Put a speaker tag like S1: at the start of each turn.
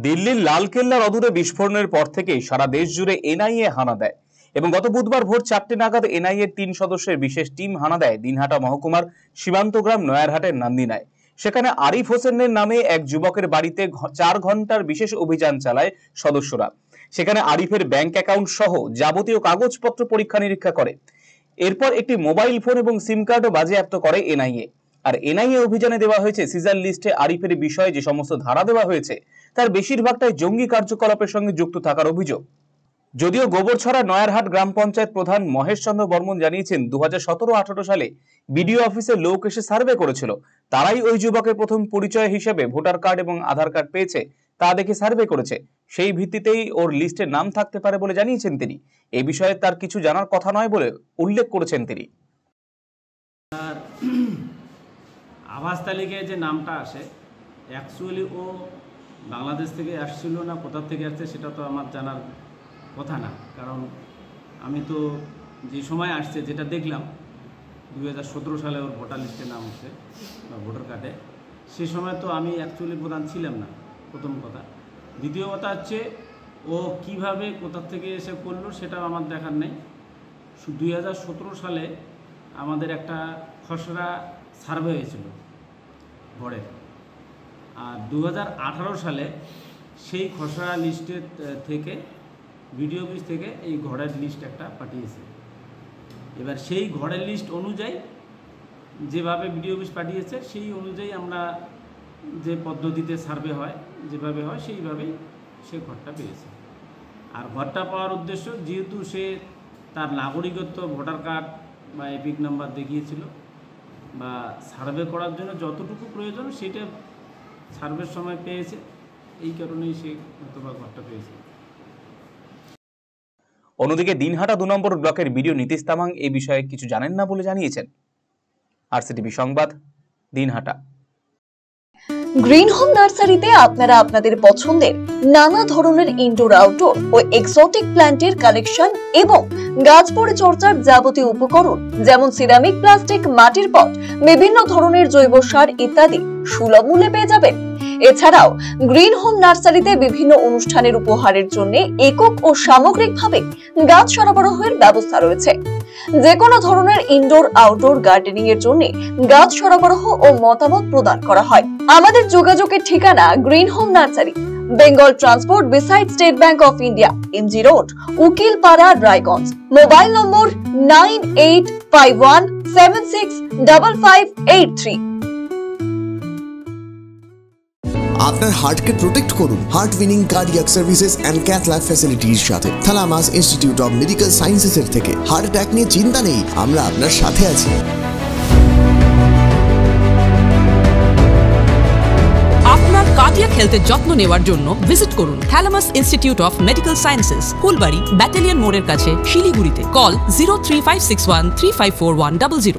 S1: দিল্লির লালকেল্লার অদূরে বিস্ফোরণের পর থেকেই সারা দেশ জুড়ে এনআইএ হানা দেয় এবং গত বুধবার ভোর 4টে নাগাদ এনআইএর 3 সদস্যের বিশেষ টিম হানা দেয় দিনহাটা মহকুমার সীমান্ত গ্রাম নয়ারহাটের নান্দিনায়। সেখানে আরিফ হোসেনের নামে এক যুবকের বাড়িতে 4 ঘন্টার বিশেষ অভিযান চালায় সদস্যরা। সেখানে আরিফের ব্যাংক অ্যাকাউন্ট সহ যাবতীয় কাগজপত্র পরীক্ষা নিরীক্ষা করে। এরপর একটি মোবাইল ফোন এবং সিম কার্ডও বাজেয়াপ্ত করে এনআইএ। আর এনআইএ অভিযানে দেওয়া হয়েছে সিজার লিস্টে আরিফের বিষয়ে যে সমস্ত ধারা দেওয়া হয়েছে তার বেশিরভাগটাই জঙ্গি কার্যকলাপের সঙ্গে যুক্ত থাকার অভিযোগ। যদিও গোবরছড়া নয়ারহাট গ্রাম পঞ্চায়েত প্রধান মহেশ চন্দ্র বর্মন জানিয়েছেন 2017-18 সালে বিডিও অফিসে লোক এসে সার্ভে করেছিল, তারাই ওই যুবকের প্রথম পরিচয় হিসেবে ভোটার কার্ড এবং আধার কার্ড পেয়েছে, তা দেখে সার্ভে করেছে, সেই ভিত্তিতেই ওর লিস্টে নাম থাকতে পারে বলে জানিয়েছেন তিনি। এই বিষয়ে তার কিছু জানার কথা নয় বলে উল্লেখ করেছেন তিনি।
S2: আবাস তালিকায় যে নামটা আসে অ্যাকচুয়ালি ও বাংলাদেশ থেকে আসছিল না কোথা থেকে আসছে সেটা তো আমার জানার কথা না, কারণ আমি তো যে সময় আসছে যেটা দেখলাম 2017 সালে ওর ভোটার লিস্টে নাম হচ্ছে বা ভোটার কার্ডে, সে সময় তো আমি অ্যাকচুয়ালি প্রধান ছিলাম না, প্রথম কথা। দ্বিতীয় কথা হচ্ছে ও কিভাবে কোথা থেকে এসে করলো সেটা আমার দেখার নেই। 2017 সালে আমাদের একটা খসড়া সার্ভে হয়েছিল ঘরের, আর 2018 সালে সেই খসড়া লিস্টের থেকে বিডিও অফিস থেকে এই ঘরের লিস্ট একটা পাঠিয়েছে। এবার সেই ঘরের লিস্ট অনুযায়ী যেভাবে বিডিও অফিস পাঠিয়েছে সেই অনুযায়ী আমরা যে পদ্ধতিতে সার্ভে হয় যেভাবে হয় সেইভাবেই সে ঘরটা পেয়েছে। আর ঘরটা পাওয়ার উদ্দেশ্য, যেহেতু সে তার নাগরিকত্ব ভোটার কার্ড বা এপিক নাম্বার দেখিয়েছিল বা সার্ভে করার জন্য যতটুকু প্রয়োজন সেটা সার্ভের সময় পেয়েছে, এই কারণেই সে হয়তোবা ঘরটা পেয়েছে।
S1: অন্যদিকে দিনহাটা 2 নম্বর ব্লকের বিডিও নীতিশ তামাং এই বিষয়ে কিছু জানেন না বলে জানিয়েছেন। আরসিটিভি সংবাদ, দিনহাটা।
S3: গ্রিন হোম নার্সারিতে আপনারা আপনাদের পছন্দের নানা ধরনের ইনডোর আউটডোর ও এক্সোটিক প্ল্যান্টের কালেকশন এবং গাছ পরিচর্যার যাবতীয় উপকরণ যেমন সিরামিক, প্লাস্টিক, মাটির পট, বিভিন্ন ধরনের জৈব সার ইত্যাদি সুলভ মূল্যে পেয়ে যাবেন। এছাড়াও গ্রিন হোম নার্সারিতে বিভিন্ন অনুষ্ঠানের উপহারের জন্য একক ও সামগ্রিকভাবে গাছ সরবরাহের ব্যবস্থা রয়েছে। যে কোনো ধরনের ইনডোর আউটডোর গার্ডেনিং এর জন্য গাছ সরবরাহ ও মতামত প্রদান করা হয়। আমাদের যোগাযোগের ঠিকানা Green Home Nursery, Bengal transport beside State Bank of India, MG road, Ukilpara, Raiganj. Mobile number 9851765583।
S4: আপনার হার্টকে প্রোটেক্ট করুন heart winning cardiac services and cath lab ফ্যাসিলিটির সাথে থালামাস ইনস্টিটিউট অফ মেডিকেল সায়েন্সেসের থেকে। হার্ট অ্যাটাক নিয়ে চিন্তা নেই, আমরা আপনার সাথে আছি।
S5: আপনার কার্ডিয়াক হেলথের যত্ন নেওয়ার জন্য ভিজিট করুন থালামাস Institute of medical sciences, Phulbari, battalion মোড়ের কাছে, শিলিগুড়িতে। কল 03561354100।